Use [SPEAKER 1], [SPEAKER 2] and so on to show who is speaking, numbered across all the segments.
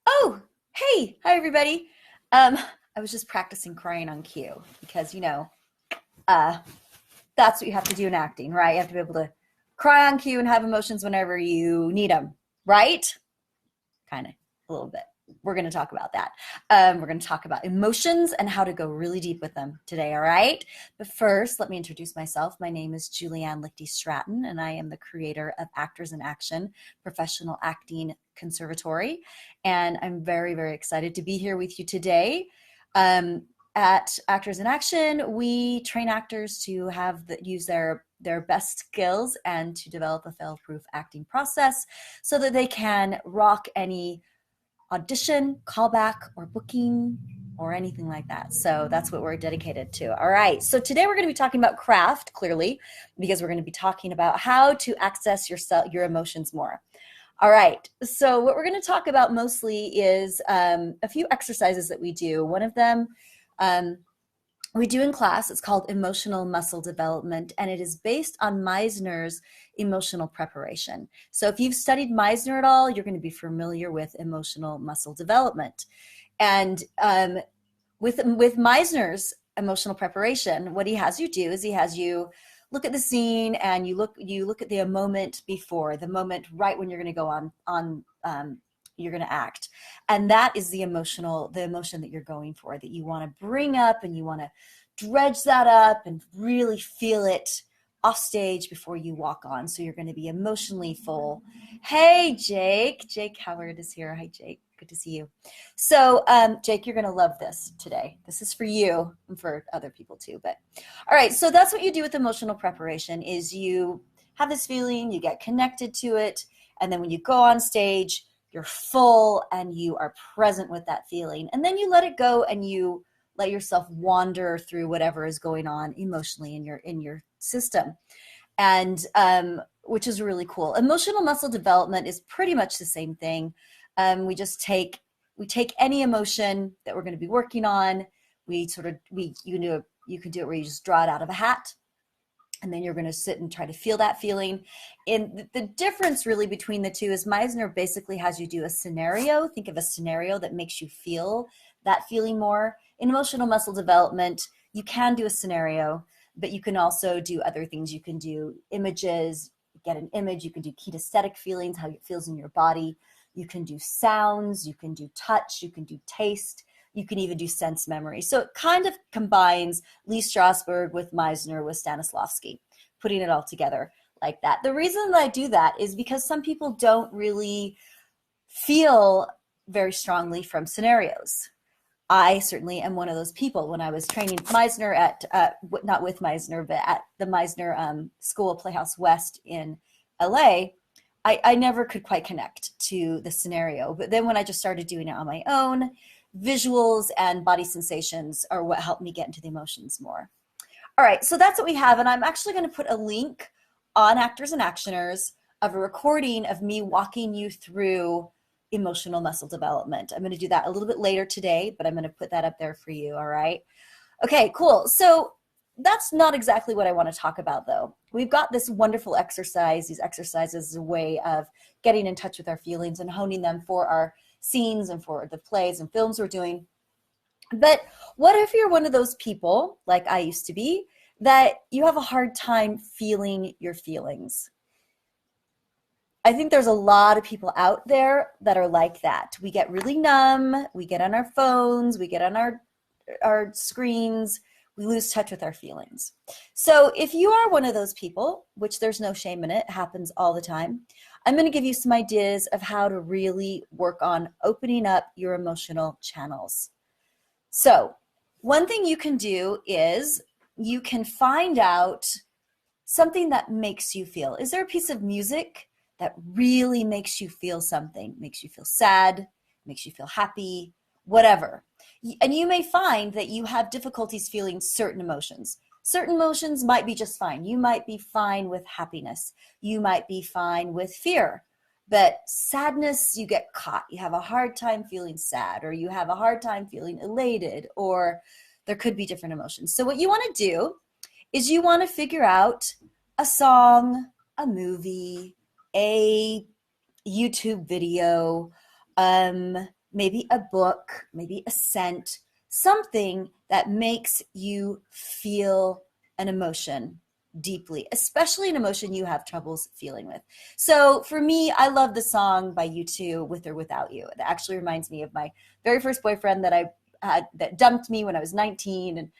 [SPEAKER 1] Oh, hey, hi everybody. Um, I was just practicing crying on cue because uh, that's what you have to do in acting, right? You have to be able to cry on cue and have emotions whenever you need them, right? Kind of a little bit. We're going to talk about that. We're going to talk about emotions and how to go really deep with them today, all right? But first, let me introduce myself. My name is Julianne Lichty Stratton, and I am the creator of Actors in Action Professional Acting Conservatory. And I'm very, very excited to be here with you today. At Actors in Action, we train actors to use their best skills and to develop a fail-proof acting process so that they can rock any audition, callback, or booking, or anything like that. So that's what we're dedicated to. All right. So today we're going to be talking about craft, clearly, because we're going to be talking about how to access your emotions more. All right. So what we're going to talk about mostly is a few exercises that we do. One of them um, we do in class. It's called emotional muscle development, and it is based on Meisner's emotional preparation. So if you've studied Meisner at all, you're going to be familiar with emotional muscle development. And with Meisner's emotional preparation, what he has you do is he has you look at the scene and you look at the moment before, the moment right when you're going to go on you're going to act, and that is the emotion that you're going for, that you want to bring up, and you want to dredge that up and really feel it off stage before you walk on. So you're going to be emotionally full. Hey, Jake Howard is here. Hi, Jake, good to see you. So Jake, you're going to love this today. This is for you and for other people too. But all right, so that's what you do with emotional preparation. Is you have this feeling, you get connected to it, and then when you go on stage, you're full and you are present with that feeling, and then you let it go and you let yourself wander through whatever is going on emotionally in your system, and which is really cool. Emotional muscle development is pretty much the same thing. We take any emotion that we're going to be working on. We sort of we you can do it where you just draw it out of a hat, and then you're going to sit and try to feel that feeling. And the difference really between the two is Meisner basically has you do a scenario. Think of a scenario that makes you feel that feeling more. In emotional muscle development, you can do a scenario, but you can also do other things. You can do images, get an image. You can do kinesthetic feelings, how it feels in your body. You can do sounds, you can do touch, you can do taste. You can even do sense memory. So it kind of combines Lee Strasberg with Meisner with Stanislavski, putting it all together like that. The reason that I do that is because some people don't really feel very strongly from scenarios. I certainly am one of those people. When I was training Meisner not with Meisner, but at the Meisner School, Playhouse West in LA, I never could quite connect to the scenario. But then when I just started doing it on my own, visuals and body sensations are what helped me get into the emotions more. All right, so that's what we have. And I'm actually going to put a link on Actors and Actioners of a recording of me walking you through emotional muscle development. I'm going to do that a little bit later today, but I'm going to put that up there for you. All right. Okay, cool. So that's not exactly what I want to talk about, though. We've got this wonderful exercise. These exercises is a way of getting in touch with our feelings and honing them for our scenes and for the plays and films we're doing. But what if you're one of those people, like I used to be, that you have a hard time feeling your feelings? I think there's a lot of people out there that are like that. We get really numb, we get on our phones, we get on our screens, we lose touch with our feelings. So if you are one of those people, which there's no shame in it, happens all the time, I'm going to give you some ideas of how to really work on opening up your emotional channels. So one thing you can do is you can find out something that makes you feel. Is there a piece of music that really makes you feel something? Makes you feel sad, makes you feel happy, whatever. And you may find that you have difficulties feeling certain emotions. Certain emotions might be just fine. You might be fine with happiness. You might be fine with fear. But sadness, you get caught. You have a hard time feeling sad, or you have a hard time feeling elated, or there could be different emotions. So what you want to do is you want to figure out a song, a movie, a YouTube video, maybe a book, maybe a scent, something that makes you feel an emotion deeply, especially an emotion you have troubles feeling with. So for me, I love the song by U2, With or Without You. It actually reminds me of my very first boyfriend that I had that dumped me when I was 19, and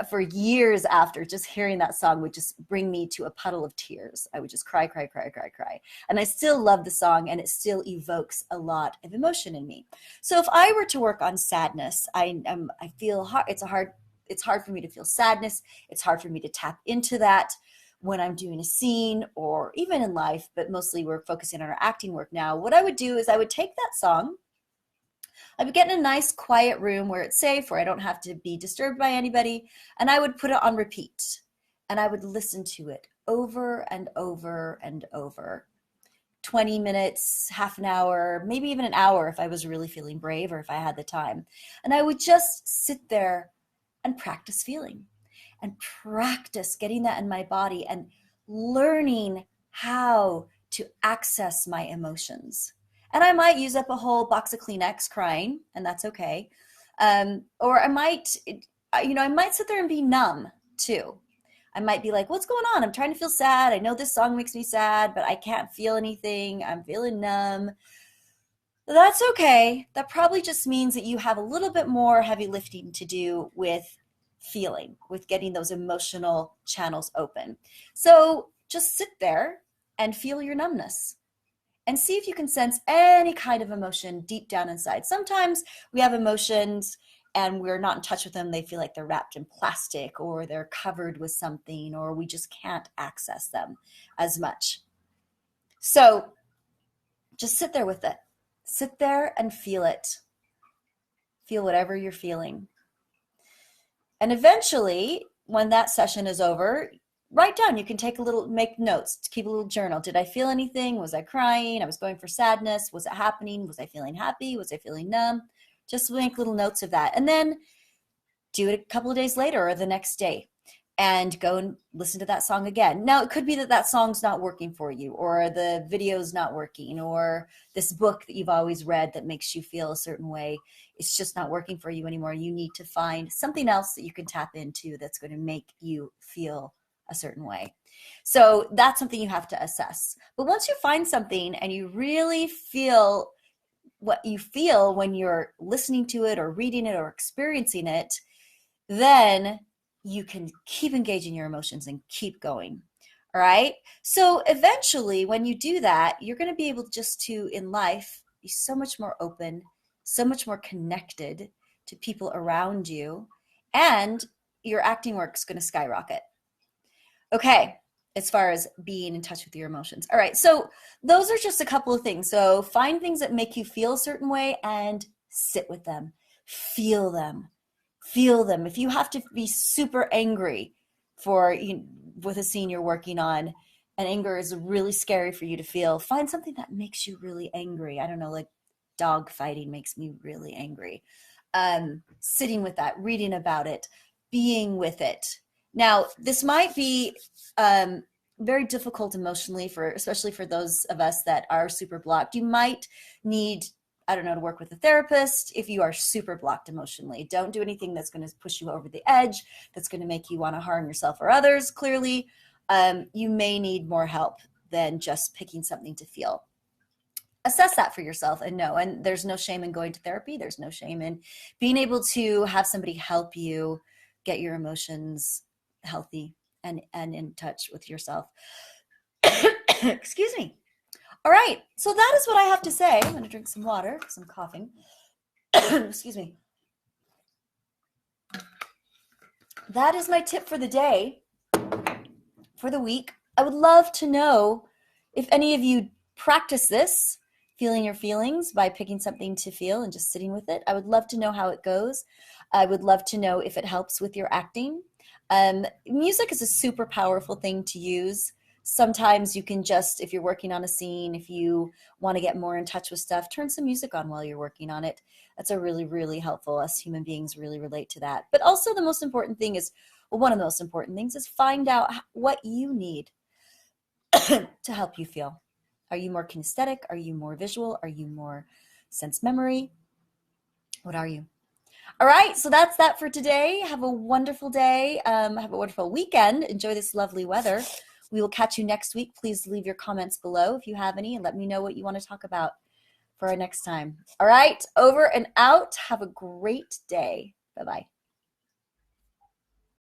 [SPEAKER 1] for years after, just hearing that song would just bring me to a puddle of tears. I would just cry, cry, cry, cry, cry. And I still love the song, and it still evokes a lot of emotion in me. So if I were to work on sadness, I feel hard. It's hard for me to feel sadness. It's hard for me to tap into that when I'm doing a scene or even in life, but mostly we're focusing on our acting work now. What I would do is I would take that song. I would get in a nice quiet room where it's safe, where I don't have to be disturbed by anybody, and I would put it on repeat. And I would listen to it over and over and over. 20 minutes, half an hour, maybe even an hour if I was really feeling brave or if I had the time. And I would just sit there and practice feeling and practice getting that in my body and learning how to access my emotions. And I might use up a whole box of Kleenex crying, and that's okay. Or I might, I might sit there and be numb too. I might be like, what's going on? I'm trying to feel sad. I know this song makes me sad, but I can't feel anything. I'm feeling numb. That's okay. That probably just means that you have a little bit more heavy lifting to do with feeling, with getting those emotional channels open. So just sit there and feel your numbness and see if you can sense any kind of emotion deep down inside. Sometimes we have emotions and we're not in touch with them. They feel like they're wrapped in plastic or they're covered with something, or we just can't access them as much. So just sit there with it. Sit there and feel it. Feel whatever you're feeling. And eventually, when that session is over, write down. You can make notes, keep a little journal. Did I feel anything? Was I crying? I was going for sadness. Was it happening? Was I feeling happy? Was I feeling numb? Just make little notes of that. And then do it a couple of days later or the next day and go and listen to that song again. Now, it could be that that song's not working for you, or the video's not working, or this book that you've always read that makes you feel a certain way, it's just not working for you anymore. You need to find something else that you can tap into that's going to make you feel a certain way. So that's something you have to assess. But once you find something and you really feel what you feel when you're listening to it or reading it or experiencing it, then you can keep engaging your emotions and keep going. All right. So eventually, when you do that, you're going to be able just to, in life, be so much more open, so much more connected to people around you, and your acting work's going to skyrocket. Okay, as far as being in touch with your emotions. All right, so those are just a couple of things. So find things that make you feel a certain way and sit with them. Feel them. Feel them. If you have to be super angry with a scene you're working on, and anger is really scary for you to feel, find something that makes you really angry. I don't know, like dog fighting makes me really angry. Sitting with that, reading about it, being with it. Now, this might be very difficult emotionally, especially for those of us that are super blocked. You might need, I don't know, to work with a therapist if you are super blocked emotionally. Don't do anything that's going to push you over the edge, that's going to make you want to harm yourself or others, clearly. You may need more help than just picking something to feel. Assess that for yourself and know. And there's no shame in going to therapy. There's no shame in being able to have somebody help you get your emotions healthy and in touch with yourself. Excuse me. All right, so that is what I have to say. I'm going to drink some water because I'm coughing. Excuse me. That is my tip for the day, for the week. I would love to know if any of you practice this, feeling your feelings by picking something to feel and just sitting with it. I would love to know how it goes. I would love to know if it helps with your acting. Music is a super powerful thing to use. Sometimes you can just, if you're working on a scene, if you want to get more in touch with stuff, turn some music on while you're working on it. That's a really, really helpful. Us human beings really relate to that. But also the most important thing is, well, one of the most important things is find out what you need to help you feel. Are you more kinesthetic? Are you more visual? Are you more sense memory? What are you? All right, so that's that for today. Have a wonderful day. Have a wonderful weekend. Enjoy this lovely weather. We will catch you next week. Please leave your comments below if you have any and let me know what you want to talk about for our next time. All right, over and out. Have a great day. Bye-bye.